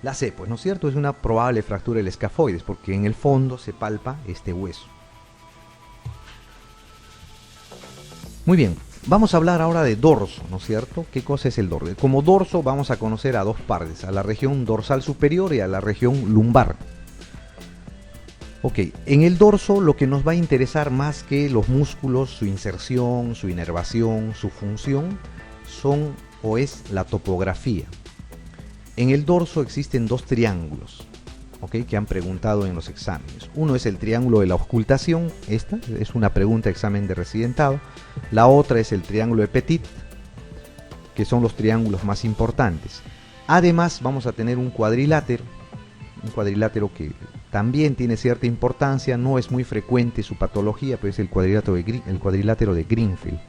La C, pues, ¿no es cierto? Es una probable fractura del escafoides, porque en el fondo se palpa este hueso. Muy bien, vamos a hablar ahora de dorso, ¿no es cierto? ¿Qué cosa es el dorso? Como dorso vamos a conocer a dos partes, a la región dorsal superior y a la región lumbar. Ok, en el dorso lo que nos va a interesar más que los músculos, su inserción, su inervación, su función, son o es la topografía. En el dorso existen dos triángulos, ¿okay?, que han preguntado en los exámenes. Uno es el triángulo de la auscultación, esta es una pregunta de examen de residentado. La otra es el triángulo de Petit, que son los triángulos más importantes. Además vamos a tener un cuadrilátero que también tiene cierta importancia, no es muy frecuente su patología, pero es el cuadrilátero de Greenfield.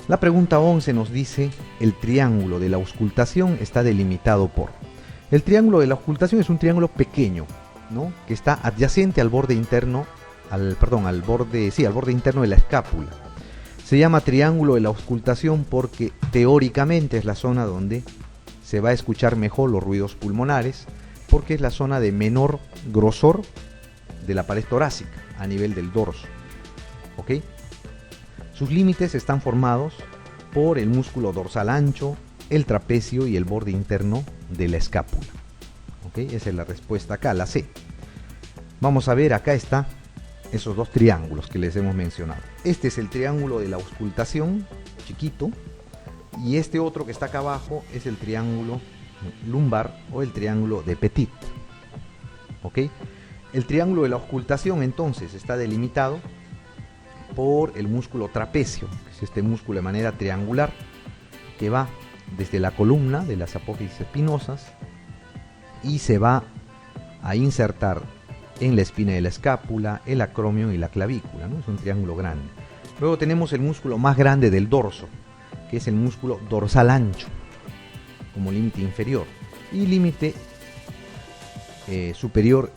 La pregunta 11 nos dice: el triángulo de la auscultación está delimitado por... El triángulo de la auscultación es un triángulo pequeño, ¿no?, que está adyacente al borde interno, al borde interno de la escápula. Se llama triángulo de la auscultación porque teóricamente es la zona donde se va a escuchar mejor los ruidos pulmonares, porque es la zona de menor grosor de la pared torácica a nivel del dorso. ¿Ok? Sus límites están formados por el músculo dorsal ancho, el trapecio y el borde interno de la escápula. ¿Ok? Esa es la respuesta acá, la C. Vamos a ver, acá está esos dos triángulos que les hemos mencionado. Este es el triángulo de la auscultación, chiquito, y este otro que está acá abajo es el triángulo lumbar o el triángulo de Petit. ¿Ok? El triángulo de la auscultación entonces está delimitado por el músculo trapecio, que es este músculo de manera triangular que va desde la columna de las apófisis espinosas y se va a insertar en la espina de la escápula, el acromion y la clavícula, ¿no? Es un triángulo grande. Luego tenemos el músculo más grande del dorso, que es el músculo dorsal ancho, como límite inferior, y límite superior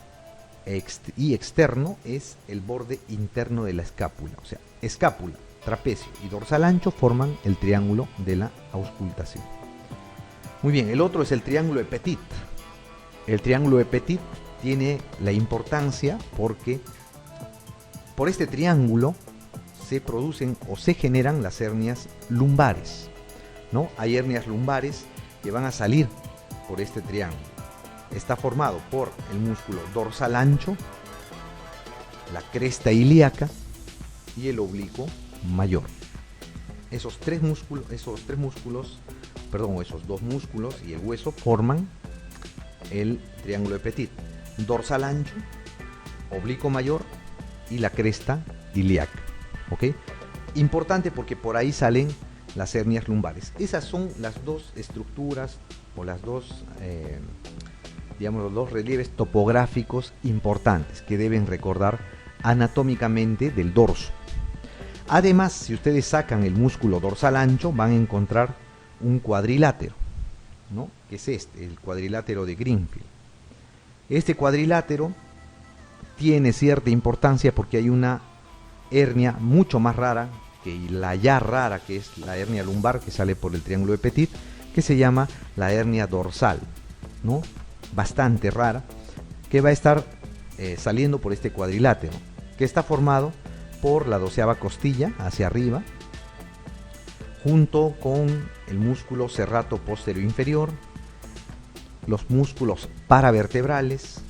y externo es el borde interno de la escápula. O sea, escápula, trapecio y dorsal ancho forman el triángulo de la auscultación. Muy bien, el otro es el triángulo de Petit. El triángulo de Petit tiene la importancia porque por este triángulo se producen o se generan las hernias lumbares, ¿no? Hay hernias lumbares que van a salir por este triángulo. Está formado por el músculo dorsal ancho, la cresta ilíaca y el oblicuo mayor. Esos dos músculos y el hueso forman el triángulo de Petit. Dorsal ancho, oblicuo mayor y la cresta ilíaca. ¿Ok? Importante porque por ahí salen las hernias lumbares. Esas son las dos estructuras o las dos, los dos relieves topográficos importantes que deben recordar anatómicamente del dorso. Además, si ustedes sacan el músculo dorsal ancho, van a encontrar un cuadrilátero, ¿no?, que es el cuadrilátero de Greenfield. Este cuadrilátero tiene cierta importancia porque hay una hernia mucho más rara que la ya rara, que es la hernia lumbar que sale por el triángulo de Petit, que se llama la hernia dorsal, ¿no?, bastante rara, que va a estar saliendo por este cuadrilátero, que está formado por la 12ª costilla hacia arriba, junto con el músculo serrato posterior inferior, los músculos paravertebrales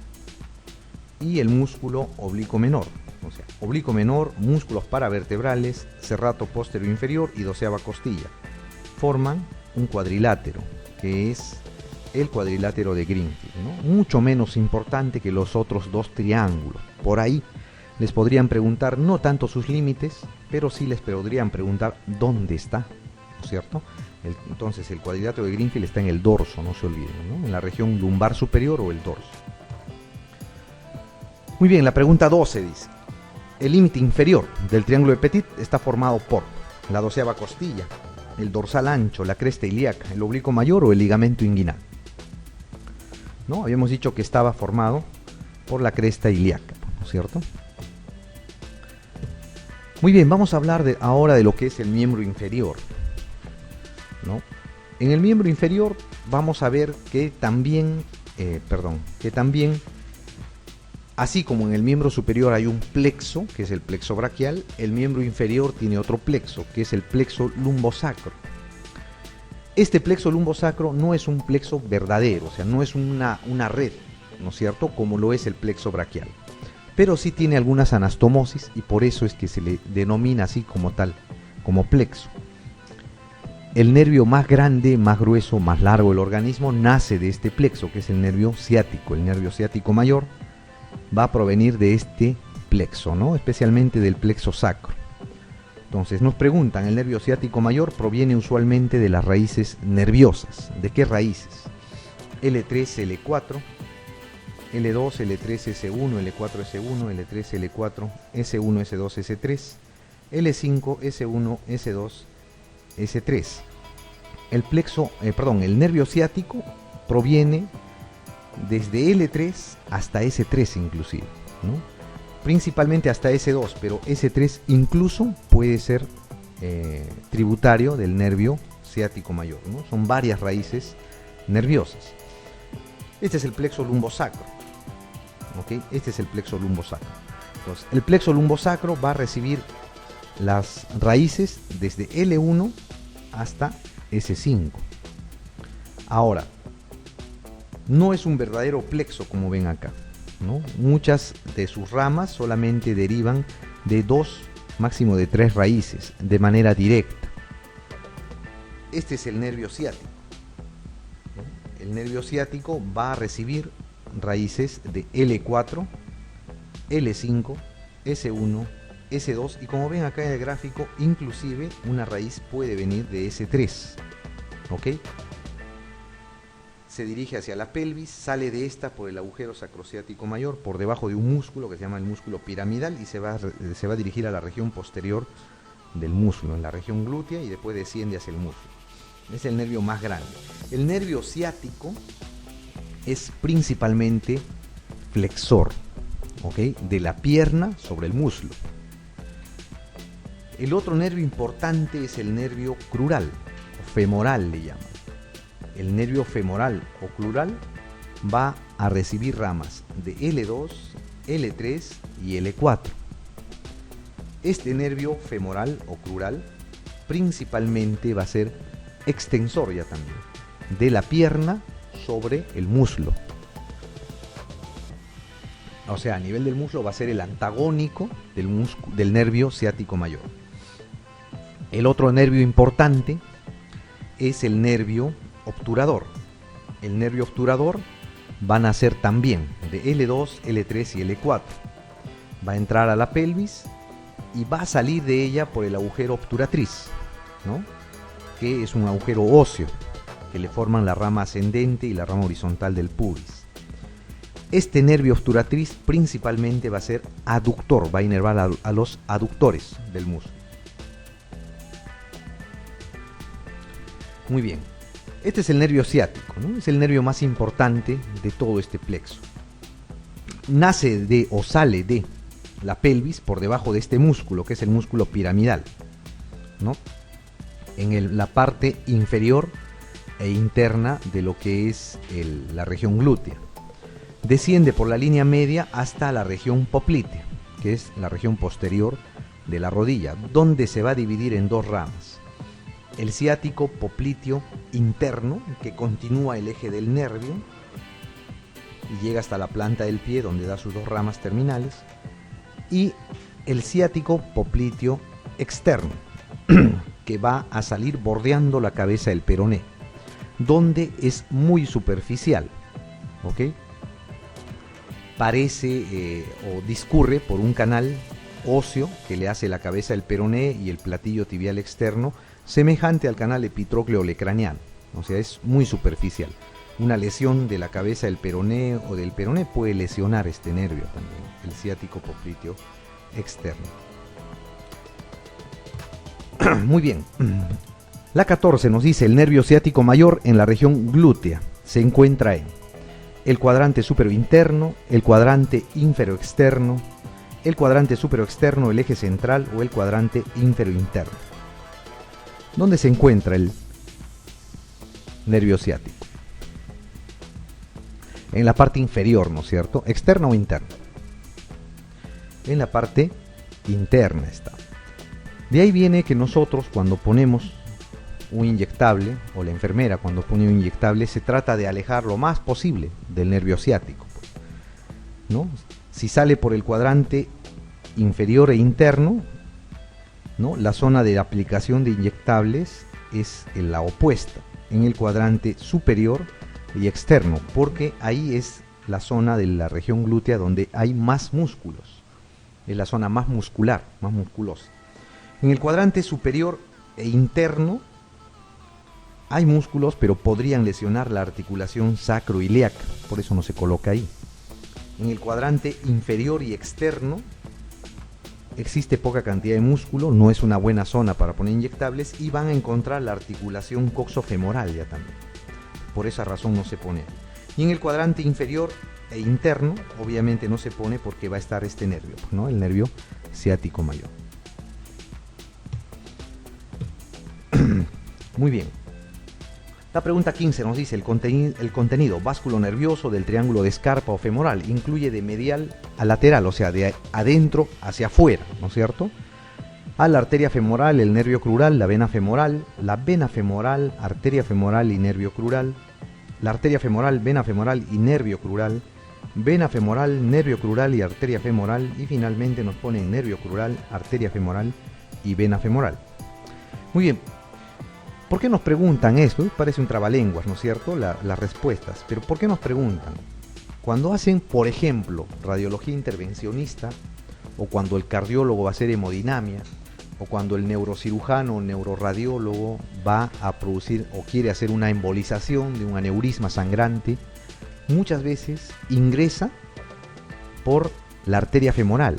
y el músculo oblicuo menor. O sea, oblicuo menor, músculos paravertebrales, serrato posterior inferior y 12ª costilla forman un cuadrilátero, que es el cuadrilátero de Greenfield, ¿no? Mucho menos importante que los otros dos triángulos. Por ahí les podrían preguntar no tanto sus límites, pero sí les podrían preguntar dónde está, ¿no es cierto? Entonces el cuadrilátero de Greenfield está en el dorso, no se olviden, ¿no?, en la región lumbar superior o el dorso. Muy bien, la pregunta 12 dice: el límite inferior del triángulo de Petit está formado por la 12ª costilla, el dorsal ancho, la cresta ilíaca, el oblicuo mayor o el ligamento inguinal. ¿No? Habíamos dicho que estaba formado por la cresta ilíaca, ¿no es cierto? Muy bien, vamos a hablar ahora de lo que es el miembro inferior, ¿no? En el miembro inferior vamos a ver que también, así como en el miembro superior hay un plexo, que es el plexo braquial, el miembro inferior tiene otro plexo, que es el plexo lumbosacro. Este plexo lumbosacro no es un plexo verdadero, o sea, no es una red, ¿no es cierto?, como lo es el plexo braquial. Pero sí tiene algunas anastomosis y por eso es que se le denomina así como tal, como plexo. El nervio más grande, más grueso, más largo del organismo nace de este plexo, que es el nervio ciático. El nervio ciático mayor va a provenir de este plexo, ¿no? Especialmente del plexo sacro. Entonces nos preguntan, el nervio ciático mayor proviene usualmente de las raíces nerviosas. ¿De qué raíces? L3, L4, L2, L3, S1, L4, S1, L3, L4, S1, S2, S3, L5, S1, S2, S3. El nervio ciático proviene desde L3 hasta S3 inclusive, ¿no? Principalmente hasta S2, pero S3 incluso puede ser tributario del nervio ciático mayor, ¿no? Son varias raíces nerviosas. Este es el plexo lumbosacro, ¿ok? Este es el plexo lumbosacro. Entonces, el plexo lumbosacro va a recibir las raíces desde L1 hasta S5. Ahora, no es un verdadero plexo como ven acá, ¿no? Muchas de sus ramas solamente derivan de 2, máximo de 3 raíces, de manera directa. Este es el nervio ciático, ¿no? El nervio ciático va a recibir raíces de L4, L5, S1, S2 y como ven acá en el gráfico, inclusive una raíz puede venir de S3, ¿ok? Se dirige hacia la pelvis, sale de esta por el agujero sacrociático mayor, por debajo de un músculo que se llama el músculo piramidal y se va a dirigir a la región posterior del músculo, en la región glútea y después desciende hacia el músculo. Es el nervio más grande. El nervio ciático es principalmente flexor, ¿ok? De la pierna sobre el muslo. El otro nervio importante es el nervio crural, o femoral le llaman. El nervio femoral o crural va a recibir ramas de L2, L3 y L4. Este nervio femoral o crural principalmente va a ser extensor ya también, de la pierna sobre el muslo. O sea, a nivel del muslo va a ser el antagónico del nervio ciático mayor. El otro nervio importante es el nervio obturador. El nervio obturador va a nacer también de L2, L3 y L4. Va a entrar a la pelvis y va a salir de ella por el agujero obturatriz, ¿no? Que es un agujero óseo que le forman la rama ascendente y la rama horizontal del pubis. Este nervio obturatriz principalmente va a ser aductor, va a inervar a los aductores del músculo. Muy bien, este es el nervio ciático, ¿no? Es el nervio más importante de todo este plexo. Nace de o sale de la pelvis por debajo de este músculo, que es el músculo piramidal, ¿no? En la parte inferior e interna de lo que es la región glútea. Desciende por la línea media hasta la región poplitea, que es la región posterior de la rodilla, donde se va a dividir en 2 ramas. El ciático popliteo interno, que continúa el eje del nervio y llega hasta la planta del pie, donde da sus 2 ramas terminales, y el ciático popliteo externo, que va a salir bordeando la cabeza del peroné, donde es muy superficial, ¿ok? Parece o discurre por un canal óseo que le hace la cabeza del peroné y el platillo tibial externo, semejante al canal epitrócleo-olecraniano, o sea, es muy superficial. Una lesión de la cabeza del peroné o del peroné puede lesionar este nervio también, el ciático popliteo externo. Muy bien. La 14 nos dice: el nervio ciático mayor en la región glútea se encuentra en el cuadrante superior interno, el cuadrante inferior externo, el cuadrante superior externo, el eje central o el cuadrante inferior interno. ¿Dónde se encuentra el nervio ciático? En la parte inferior, ¿no es cierto? ¿Externa o interna? En la parte interna está. De ahí viene que nosotros cuando ponemos un inyectable, o la enfermera cuando pone un inyectable, se trata de alejar lo más posible del nervio ciático, ¿no? Si sale por el cuadrante inferior e interno, ¿no? La zona de aplicación de inyectables es la opuesta, en el cuadrante superior y externo, porque ahí es la zona de la región glútea donde hay más músculos, es la zona más muscular, más musculosa. En el cuadrante superior e interno hay músculos, pero podrían lesionar la articulación sacroiliaca, por eso no se coloca ahí. En el cuadrante inferior y externo existe poca cantidad de músculo, no es una buena zona para poner inyectables y van a encontrar la articulación coxofemoral ya también. Por esa razón no se pone. Y en el cuadrante inferior e interno, obviamente no se pone porque va a estar este nervio, ¿no? El nervio ciático mayor. Muy bien. La pregunta 15 nos dice, el contenido básculo nervioso del triángulo de Scarpa o femoral incluye de medial a lateral, o sea, de adentro hacia afuera, ¿no es cierto? A la arteria femoral, el nervio crural, la vena femoral, arteria femoral y nervio crural, la arteria femoral, vena femoral y nervio crural, vena femoral, nervio crural y arteria femoral, y finalmente nos pone nervio crural, arteria femoral y vena femoral. Muy bien. ¿Por qué nos preguntan esto? Parece un trabalenguas, ¿no es cierto? Las respuestas. Pero ¿por qué nos preguntan? Cuando hacen, por ejemplo, radiología intervencionista, o cuando el cardiólogo va a hacer hemodinamia, o cuando el neurocirujano o neuroradiólogo va a producir o quiere hacer una embolización de un aneurisma sangrante, muchas veces ingresa por la arteria femoral.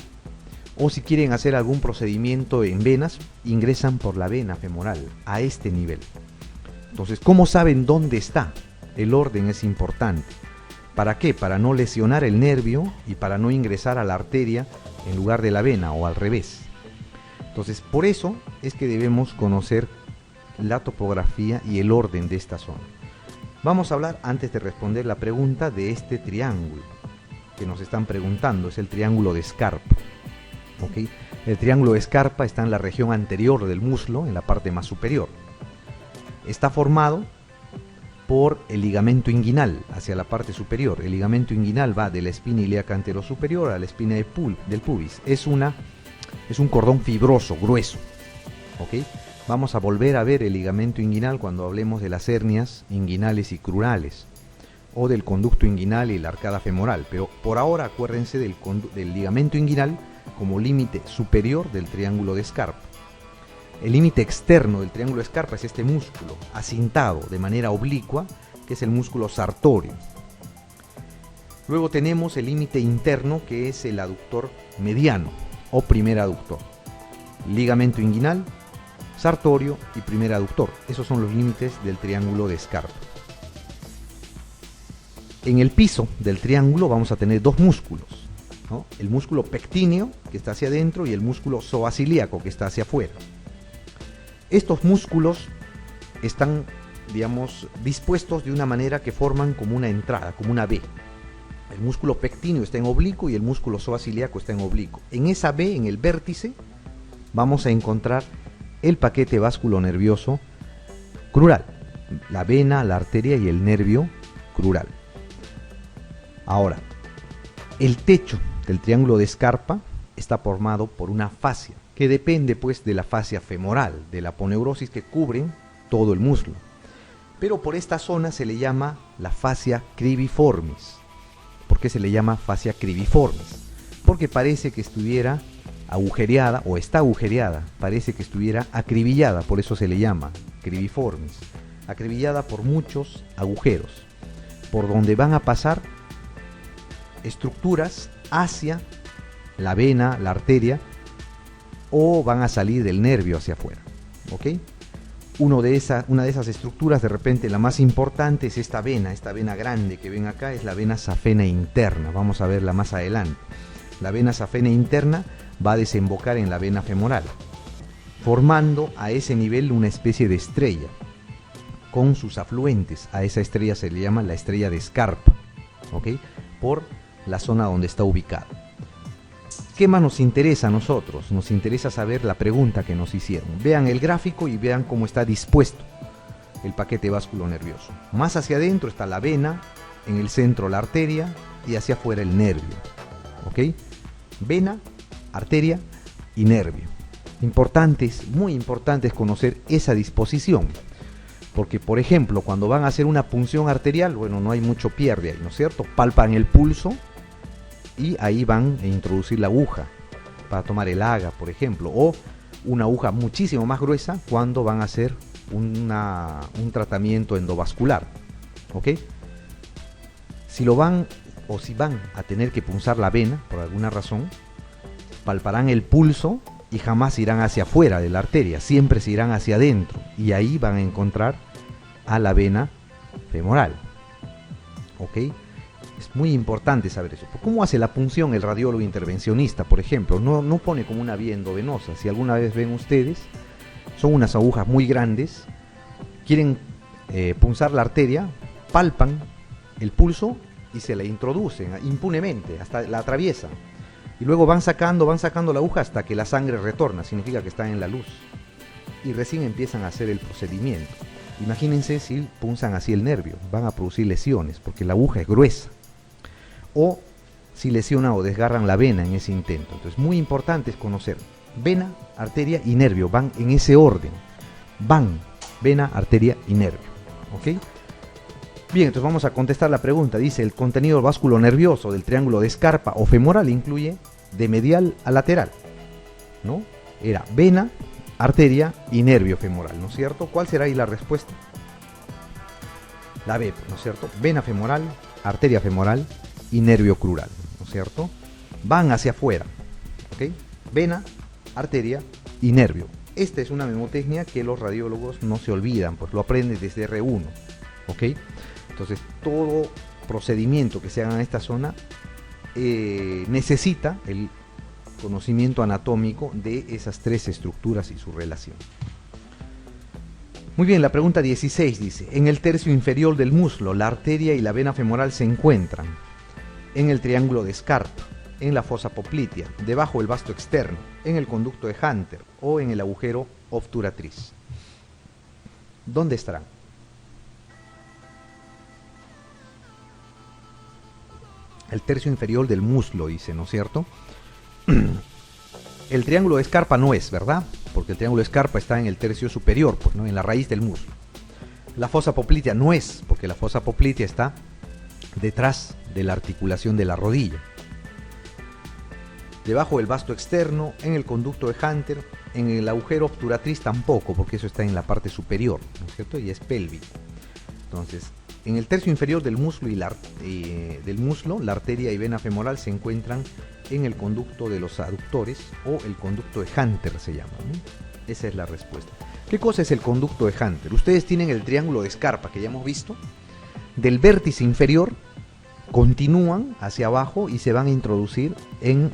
O si quieren hacer algún procedimiento en venas, ingresan por la vena femoral, a este nivel. Entonces, ¿cómo saben dónde está? El orden es importante. ¿Para qué? Para no lesionar el nervio y para no ingresar a la arteria en lugar de la vena o al revés. Entonces, por eso es que debemos conocer la topografía y el orden de esta zona. Vamos a hablar, antes de responder la pregunta, de este triángulo que nos están preguntando. Es el triángulo de Scarpa. ¿Okay? El triángulo de Scarpa está en la región anterior del muslo, en la parte más superior. Está formado por el ligamento inguinal hacia la parte superior. El ligamento inguinal va de la espina ilíaca anterosuperior a la espina del pubis. Es un cordón fibroso, grueso. ¿Okay? Vamos a volver a ver el ligamento inguinal cuando hablemos de las hernias inguinales y crurales, o del conducto inguinal y la arcada femoral. Pero por ahora acuérdense del ligamento inguinal como límite superior del triángulo de Scarpa. El límite externo del triángulo de Scarpa es este músculo acintado de manera oblicua, que es el músculo sartorio. Luego tenemos el límite interno, que es el aductor mediano o primer aductor. Ligamento inguinal, sartorio y primer aductor. Esos son los límites del triángulo de Scarpa. En el piso del triángulo vamos a tener dos músculos, ¿no? El músculo pectíneo, que está hacia adentro, y el músculo zoacilíaco, que está hacia afuera. Estos músculos están, digamos, dispuestos de una manera que forman como una entrada, como una V. El músculo pectíneo está en oblicuo y el músculo zoacilíaco está en oblicuo. En esa V, en el vértice, vamos a encontrar el paquete vasculonervioso crural, la vena, la arteria y el nervio crural. Ahora, el techo del triángulo de Scarpa está formado por una fascia, que depende pues de la fascia femoral, de la aponeurosis que cubren todo el muslo. Pero por esta zona se le llama la fascia cribiformis. ¿Por qué se le llama fascia cribiformis? Porque parece que estuviera agujereada, o está agujereada, parece que estuviera acribillada, por eso se le llama cribiformis. Acribillada por muchos agujeros, por donde van a pasar estructuras hacia la vena, la arteria, o van a salir del nervio hacia afuera. ¿Ok? Una de esas estructuras, de repente la más importante, es esta vena grande que ven acá, es la vena safena interna. Vamos a verla más adelante. La vena safena interna va a desembocar en la vena femoral, formando a ese nivel una especie de estrella con sus afluentes. A esa estrella se le llama la estrella de Scarpa. ¿ok? Por la zona donde está ubicado. ¿Qué más nos interesa a nosotros? Nos interesa saber la pregunta que nos hicieron. Vean el gráfico y vean cómo está dispuesto el paquete vasculonervioso. Más hacia adentro está la vena, en el centro la arteria y hacia afuera el nervio. ¿Ok? Vena, arteria y nervio. Muy importante es conocer esa disposición. Porque, por ejemplo, cuando van a hacer una punción arterial, bueno, no hay mucho pierde ahí, ¿no es cierto? Palpan el pulso y ahí van a introducir la aguja para tomar el AGA, por ejemplo, o una aguja muchísimo más gruesa cuando van a hacer un tratamiento endovascular, ¿ok? Si van a tener que punzar la vena por alguna razón, palparán el pulso y jamás irán hacia afuera de la arteria, siempre se irán hacia adentro y ahí van a encontrar a la vena femoral, ¿ok? Es muy importante saber eso. ¿Cómo hace la punción el radiólogo intervencionista, por ejemplo? No pone como una vía endovenosa. Si alguna vez ven ustedes, son unas agujas muy grandes, quieren punzar la arteria, palpan el pulso y se la introducen impunemente, hasta la atraviesan. Y luego van sacando la aguja hasta que la sangre retorna, significa que están en la luz. Y recién empiezan a hacer el procedimiento. Imagínense si punzan así el nervio, van a producir lesiones porque la aguja es gruesa. O si lesionan o desgarran la vena en ese intento. Entonces, muy importante es conocer vena, arteria y nervio, van en ese orden. Van, vena, arteria y nervio. ¿Ok? Bien, entonces vamos a contestar la pregunta. Dice, el contenido vasculonervioso del triángulo de Scarpa o femoral incluye de medial a lateral, ¿no? Era vena, arteria y nervio femoral, ¿no es cierto? ¿Cuál será ahí la respuesta? La B, ¿no es cierto? Vena femoral, arteria femoral y nervio crural, ¿no es cierto? Van hacia afuera, ¿ok? Vena, arteria y nervio. Esta es una mnemotecnia que los radiólogos no se olvidan, pues lo aprenden desde R1, ¿ok? Entonces, todo procedimiento que se haga en esta zona necesita el conocimiento anatómico de esas tres estructuras y su relación. Muy bien, la pregunta 16 dice, en el tercio inferior del muslo, la arteria y la vena femoral se encuentran en el triángulo de Scarpa, en la fosa poplitea, debajo del vasto externo, en el conducto de Hunter o en el agujero obturatriz. ¿Dónde estarán? El tercio inferior del muslo, dice, ¿no es cierto? El triángulo de Scarpa no es, ¿verdad? Porque el triángulo de Scarpa está en el tercio superior, pues, ¿no? En la raíz del muslo. La fosa poplitea no es, porque la fosa poplitea está detrás de la articulación de la rodilla. Debajo del vasto externo, en el conducto de Hunter, en el agujero obturatriz tampoco, porque eso está en la parte superior, ¿no es cierto? Y es pélvico. Entonces, en el tercio inferior del muslo la arteria y vena femoral se encuentran en el conducto de los aductores o el conducto de Hunter se llama, ¿no? Esa es la respuesta. ¿Qué cosa es el conducto de Hunter? Ustedes tienen el triángulo de Scarpa que ya hemos visto. Del vértice inferior continúan hacia abajo y se van a introducir en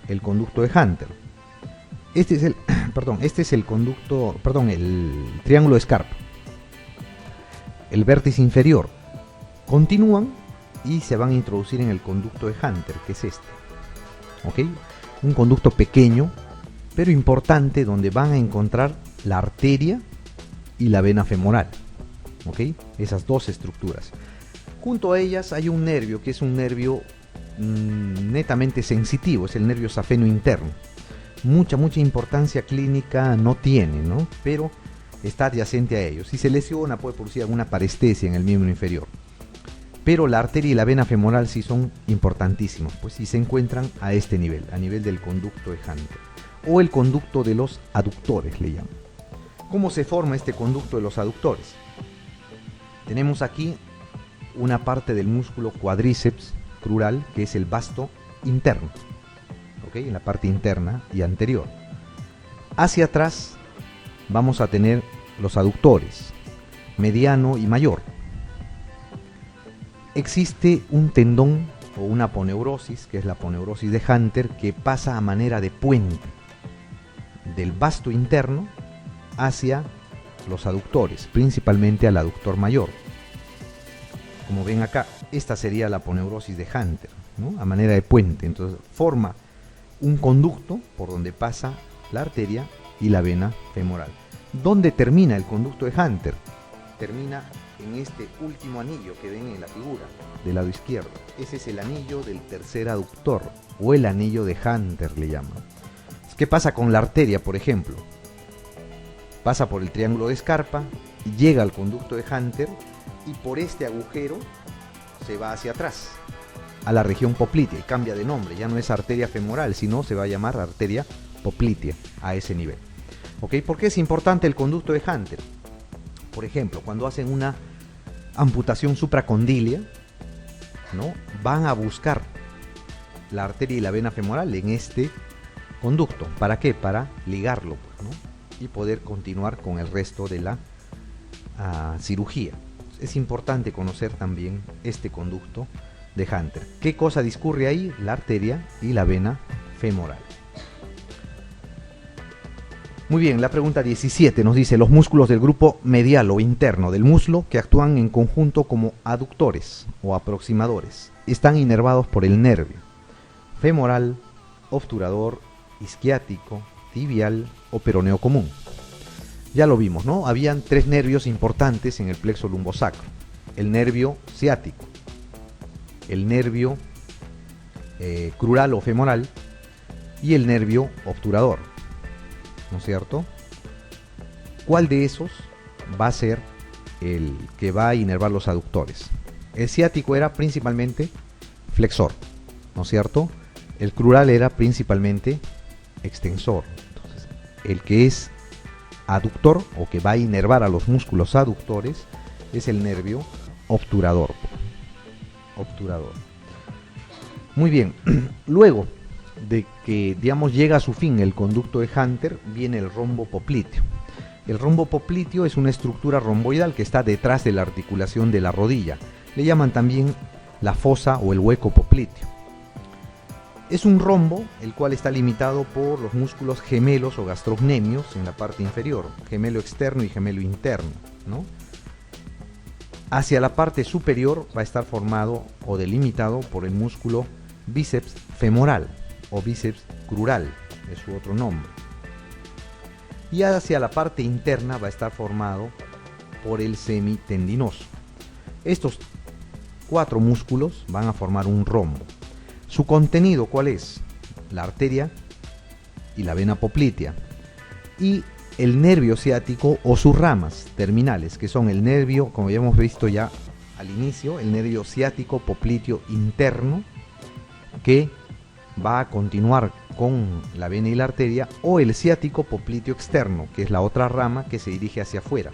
el conducto de Hunter. Este es el triángulo de Scarpa. El vértice inferior continúan y se van a introducir en el conducto de Hunter, que es este. ¿Ok? Un conducto pequeño, pero importante, donde van a encontrar la arteria y la vena femoral. ¿Ok? Esas dos estructuras. Junto a ellas hay un nervio, que es un nervio netamente sensitivo, es el nervio safeno interno. Mucha importancia clínica no tiene, ¿no? Pero está adyacente a ellos. Si se lesiona puede producir alguna parestesia en el miembro inferior. Pero la arteria y la vena femoral sí son importantísimos, pues sí se encuentran a este nivel, a nivel del conducto de Hunter, o el conducto de los aductores le llaman. ¿Cómo se forma este conducto de los aductores? Tenemos aquí una parte del músculo cuádriceps crural, que es el vasto interno, ¿ok? En la parte interna y anterior. Hacia atrás vamos a tener los aductores, mediano y mayor. Existe un tendón o una aponeurosis, que es la aponeurosis de Hunter, que pasa a manera de puente del vasto interno hacia los aductores, principalmente al aductor mayor. como ven acá, esta sería la aponeurosis de Hunter, ¿no? A manera de puente. Entonces forma un conducto por donde pasa la arteria y la vena femoral. ¿Dónde termina el conducto de Hunter? Termina en este último anillo que ven en la figura del lado izquierdo. Ese es el anillo del tercer aductor, o el anillo de Hunter le llaman. ¿Qué pasa con la arteria, por ejemplo? Pasa por el triángulo de Scarpa, llega al conducto de Hunter y por este agujero se va hacia atrás, a la región poplitea, y cambia de nombre. Ya no es arteria femoral, sino se va a llamar arteria poplitea a ese nivel. ¿Ok? ¿Por qué es importante el conducto de Hunter? Por ejemplo, cuando hacen una amputación supracondilia, ¿no? Van a buscar la arteria y la vena femoral en este conducto. ¿Para qué? Para ligarlo, ¿no? Y poder continuar con el resto de la cirugía. Es importante conocer también este conducto de Hunter. ¿Qué cosa discurre ahí? La arteria y la vena femoral. Muy bien, la pregunta 17 nos dice: los músculos del grupo medial o interno del muslo, que actúan en conjunto como aductores o aproximadores, están inervados por el nervio femoral, obturador, isquiático, tibial o peroneo común. Ya lo vimos, ¿no? Habían tres nervios importantes en el plexo lumbosacro: el nervio ciático, el nervio crural o femoral y el nervio obturador, ¿no es cierto? ¿Cuál de esos va a ser el que va a inervar los aductores? El ciático era principalmente flexor, ¿no es cierto? El crural era principalmente extensor. Entonces, el que es aductor o que va a inervar a los músculos aductores es el nervio obturador. Muy bien, luego de que, digamos, llega a su fin el conducto de Hunter, viene el rombo popliteo. El rombo popliteo es una estructura romboidal que está detrás de la articulación de la rodilla. Le llaman también la fosa o el hueco popliteo. Es un rombo el cual está limitado por los músculos gemelos o gastrocnemios en la parte inferior, gemelo externo y gemelo interno, ¿no? Hacia la parte superior va a estar formado o delimitado por el músculo bíceps femoral o bíceps crural, es su otro nombre. Y hacia la parte interna va a estar formado por el semitendinoso. Estos cuatro músculos van a formar un rombo. Su contenido, ¿cuál es? La arteria y la vena poplitea y el nervio ciático o sus ramas terminales, que son el nervio, como ya hemos visto ya al inicio, el nervio ciático popliteo interno, que va a continuar con la vena y la arteria, o el ciático popliteo externo, que es la otra rama que se dirige hacia afuera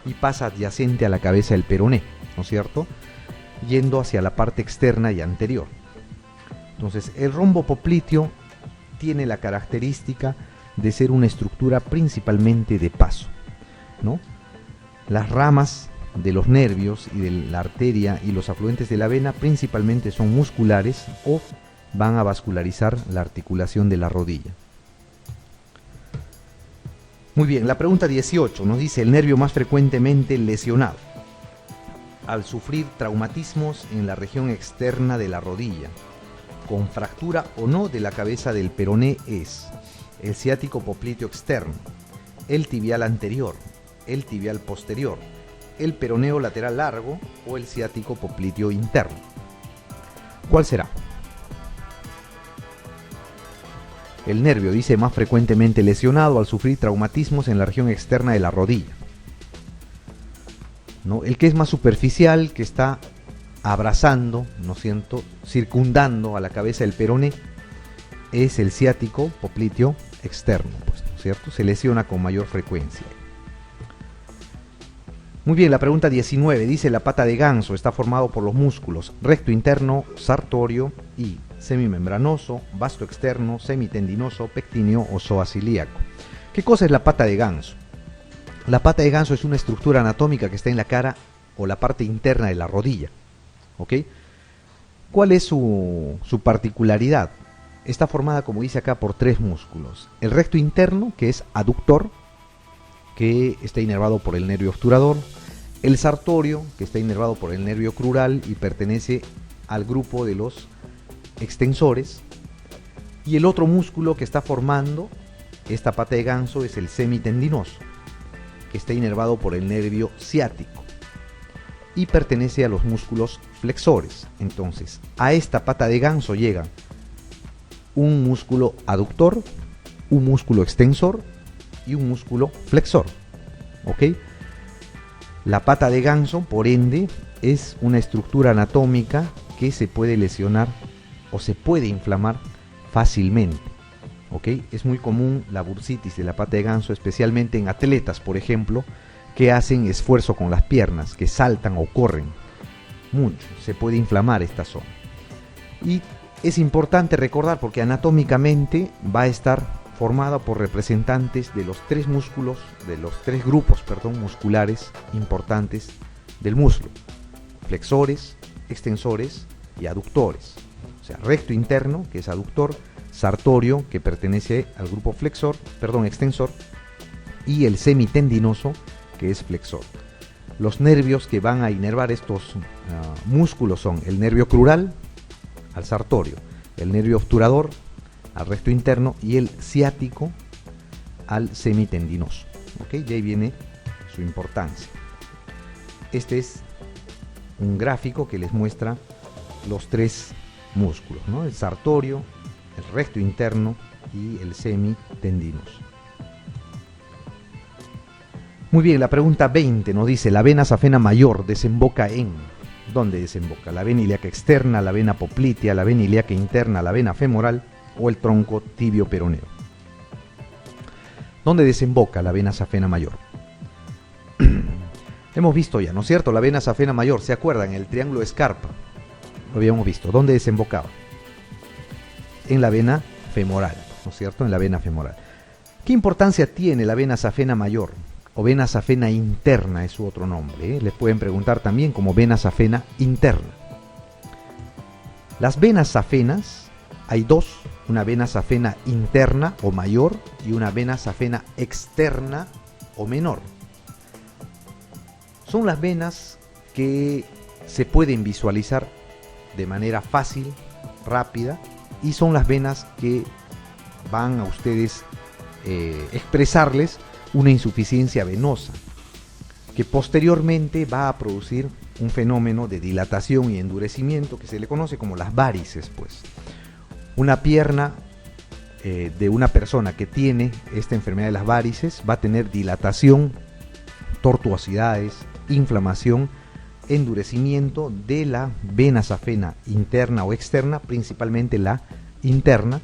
y pasa adyacente a la cabeza del peroné, ¿no es cierto? Yendo hacia la parte externa y anterior. Entonces, el rombo popliteo tiene la característica de ser una estructura principalmente de paso, ¿no? Las ramas de los nervios y de la arteria y los afluentes de la vena principalmente son musculares o van a vascularizar la articulación de la rodilla. Muy bien, la pregunta 18 nos dice: el nervio más frecuentemente lesionado al sufrir traumatismos en la región externa de la rodilla, con fractura o no de la cabeza del peroné, es el ciático popliteo externo, el tibial anterior, el tibial posterior, el peroneo lateral largo o el ciático popliteo interno. ¿Cuál será? El nervio, dice, más frecuentemente lesionado al sufrir traumatismos en la región externa de la rodilla, ¿no? El que es más superficial, que está abrazando, ¿no es cierto?, circundando a la cabeza del peroné, es el ciático popliteo externo, pues, ¿no es cierto? Se lesiona con mayor frecuencia. Muy bien, la pregunta 19 dice: la pata de ganso está formado por los músculos recto interno, sartorio y semimembranoso, vasto externo, semitendinoso, pectíneo o psoas-ilíaco. ¿Qué cosa es la pata de ganso? La pata de ganso es una estructura anatómica que está en la cara o la parte interna de la rodilla, ¿ok? ¿Cuál es su particularidad? Está formada, como dice acá, por tres músculos: el recto interno, que es aductor, que está inervado por el nervio obturador; el sartorio, que está inervado por el nervio crural y pertenece al grupo de los extensores, y el otro músculo que está formando esta pata de ganso es el semitendinoso, que está inervado por el nervio ciático y pertenece a los músculos flexores. Entonces, a esta pata de ganso llegan un músculo aductor, un músculo extensor y un músculo flexor. ¿Ok? La pata de ganso, por ende, es una estructura anatómica que se puede lesionar o se puede inflamar fácilmente. ¿Ok? Es muy común la bursitis de la pata de ganso, especialmente en atletas, por ejemplo, que hacen esfuerzo con las piernas, que saltan o corren mucho. Se puede inflamar esta zona. Y es importante recordar porque anatómicamente va a estar formada por representantes de los tres músculos, de los tres grupos, musculares importantes del músculo: flexores, extensores y aductores. O sea, recto interno, que es aductor, sartorio, que pertenece al grupo extensor, y el semitendinoso, que es flexor. Los nervios que van a inervar estos músculos son el nervio crural al sartorio, el nervio obturador al recto interno y el ciático al semitendinoso. ¿Ok? De ahí viene su importancia. Este es un gráfico que les muestra los tres músculos, ¿no? El sartorio, el recto interno y el semitendinoso. Muy bien, la pregunta 20 nos dice: la vena safena mayor desemboca en... ¿Dónde desemboca? ¿La vena ilíaca externa, la vena poplitea, la vena ilíaca interna, la vena femoral o el tronco tibio peroneo? ¿Dónde desemboca la vena safena mayor? Hemos visto ya, ¿no es cierto? La vena safena mayor, ¿se acuerdan? El triángulo escarpa. Lo habíamos visto. ¿Dónde desembocaba? En la vena femoral, ¿no es cierto? En la vena femoral. ¿Qué importancia tiene la vena safena mayor? O vena safena interna es su otro nombre, ¿eh? Les pueden preguntar también como vena safena interna. Las venas safenas, hay dos: una vena safena interna o mayor y una vena safena externa o menor. Son las venas que se pueden visualizar de manera fácil, rápida, y son las venas que van a ustedes expresarles una insuficiencia venosa, que posteriormente va a producir un fenómeno de dilatación y endurecimiento que se le conoce como las várices, pues. Una pierna de una persona que tiene esta enfermedad de las várices va a tener dilatación, tortuosidades, inflamación, endurecimiento de la vena safena interna o externa, principalmente la interna,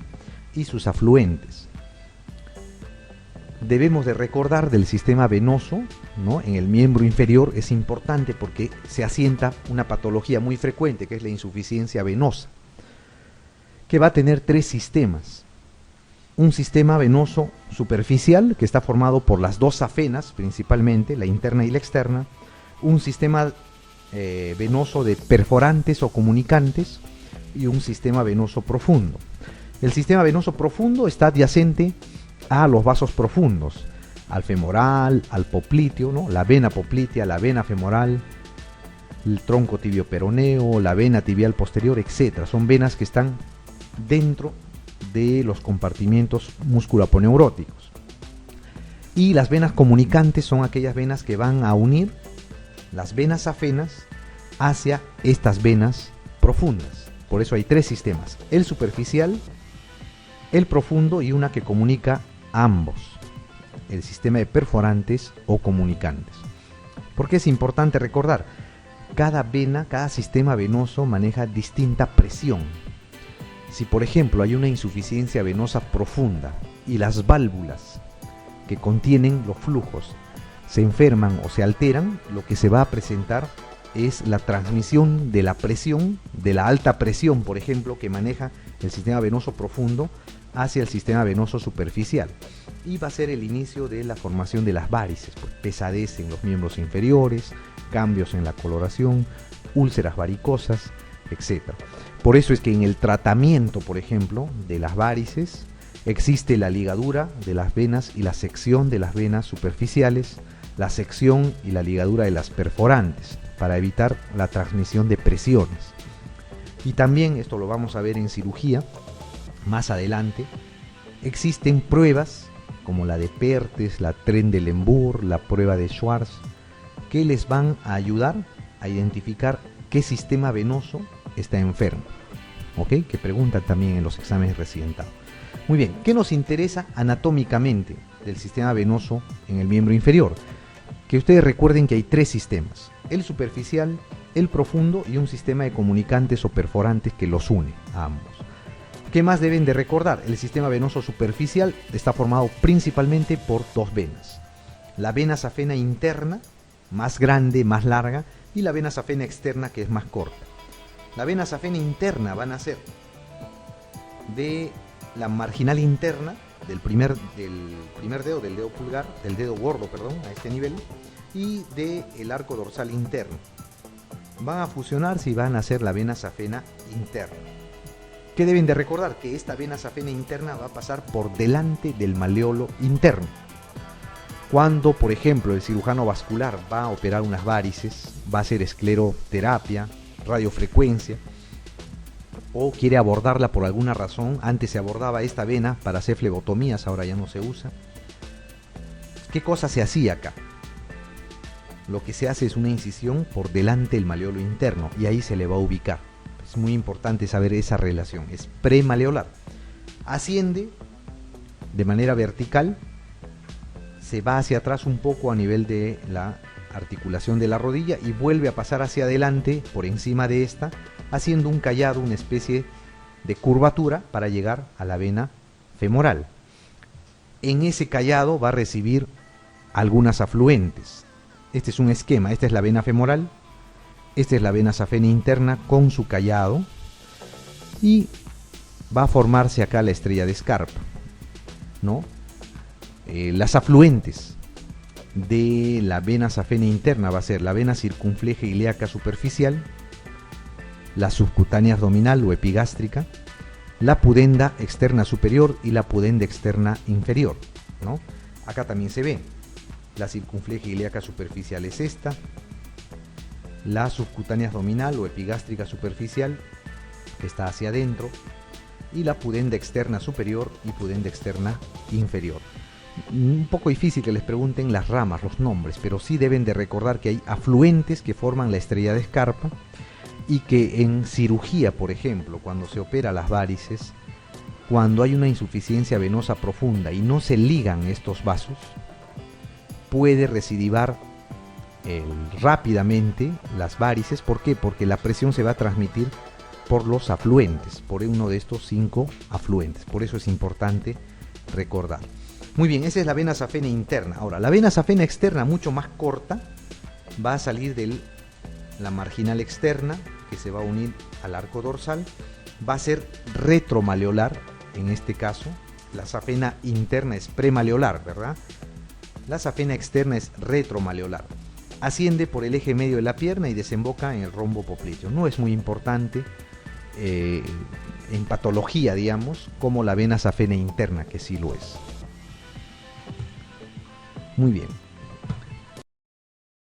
y sus afluentes. Debemos de recordar del sistema venoso, ¿no? En el miembro inferior es importante porque se asienta una patología muy frecuente, que es la insuficiencia venosa, que va a tener tres sistemas. Un sistema venoso superficial, que está formado por las dos safenas, principalmente, la interna y la externa. Un sistema venoso de perforantes o comunicantes, y un sistema venoso profundo. El sistema venoso profundo está adyacente a los vasos profundos, al femoral, al popliteo, ¿no? La vena poplitea, la vena femoral, el tronco tibio peroneo, la vena tibial posterior, etc. Son venas que están dentro de los compartimientos musculoaponeuróticos. Y las venas comunicantes son aquellas venas que van a unir las venas safenas hacia estas venas profundas. Por eso hay tres sistemas: el superficial, el profundo y una que comunica ambos, el sistema de perforantes o comunicantes. Porque es importante recordar, cada vena, cada sistema venoso maneja distinta presión. Si por ejemplo hay una insuficiencia venosa profunda y las válvulas que contienen los flujos se enferman o se alteran, lo que se va a presentar es la transmisión de la presión, de la alta presión, por ejemplo, que maneja el sistema venoso profundo hacia el sistema venoso superficial, y va a ser el inicio de la formación de las várices, pues, pesadez en los miembros inferiores, cambios en la coloración, úlceras varicosas, etc. Por eso es que en el tratamiento, por ejemplo, de las varices, existe la ligadura de las venas y la sección de las venas superficiales, la sección y la ligadura de las perforantes para evitar la transmisión de presiones. Y también, esto lo vamos a ver en cirugía más adelante, existen pruebas como la de Perthes, la Trendelenburg, la prueba de Schwartz, que les van a ayudar a identificar qué sistema venoso está enfermo. ¿Ok? Que preguntan también en los exámenes recién dados. Muy bien, ¿qué nos interesa anatómicamente del sistema venoso en el miembro inferior? Que ustedes recuerden que hay tres sistemas: el superficial, el profundo y un sistema de comunicantes o perforantes que los une a ambos. ¿Qué más deben de recordar? El sistema venoso superficial está formado principalmente por dos venas: la vena safena interna, más grande, más larga, y la vena safena externa, que es más corta. La vena safena interna van a ser de la marginal interna del primer dedo, del dedo pulgar, del dedo gordo, perdón, a este nivel, y del arco dorsal interno. Van a fusionarse y van a ser la vena safena interna. ¿Qué deben de recordar? Que esta vena safena interna va a pasar por delante del maleolo interno. Cuando, por ejemplo, el cirujano vascular va a operar unas varices, va a hacer escleroterapia, radiofrecuencia, o quiere abordarla por alguna razón, antes se abordaba esta vena para hacer flebotomías, ahora ya no se usa. ¿Qué cosa se hacía acá? Lo que se hace es una incisión por delante del maleolo interno y ahí se le va a ubicar. Es muy importante saber esa relación, es premaleolar. Asciende de manera vertical, se va hacia atrás un poco a nivel de la articulación de la rodilla y vuelve a pasar hacia adelante por encima de esta, haciendo un callado, una especie de curvatura para llegar a la vena femoral. En ese callado va a recibir algunas afluentes. Este es un esquema: esta es la vena femoral, esta es la vena safena interna con su callado, y va a formarse acá la estrella de Scarpa, ¿no? Las afluentes de la vena safena interna va a ser la vena circunfleja ilíaca superficial, la subcutánea abdominal o epigástrica, la pudenda externa superior y la pudenda externa inferior, ¿no? Acá también se ve. La circunfleja ilíaca superficial es esta, la subcutánea abdominal o epigástrica superficial, que está hacia adentro, y la pudenda externa superior y pudenda externa inferior. Un poco difícil que les pregunten las ramas, los nombres, pero sí deben de recordar que hay afluentes que forman la estrella de Scarpa y que en cirugía, por ejemplo, cuando se opera las varices, cuando hay una insuficiencia venosa profunda y no se ligan estos vasos, puede recidivar rápidamente las varices. ¿Por qué? Porque la presión se va a transmitir por los afluentes, por uno de estos 5 afluentes. Por eso es importante recordar. Muy bien, esa es la vena safena interna. Ahora, la vena safena externa, mucho más corta, va a salir de la marginal externa, que se va a unir al arco dorsal. Va a ser retromaleolar, en este caso. La safena interna es premaleolar, ¿verdad? La safena externa es retromaleolar. Asciende por el eje medio de la pierna y desemboca en el rombo popliteo. No es muy importante en patología, digamos, como la vena safena interna, que sí lo es. Muy bien.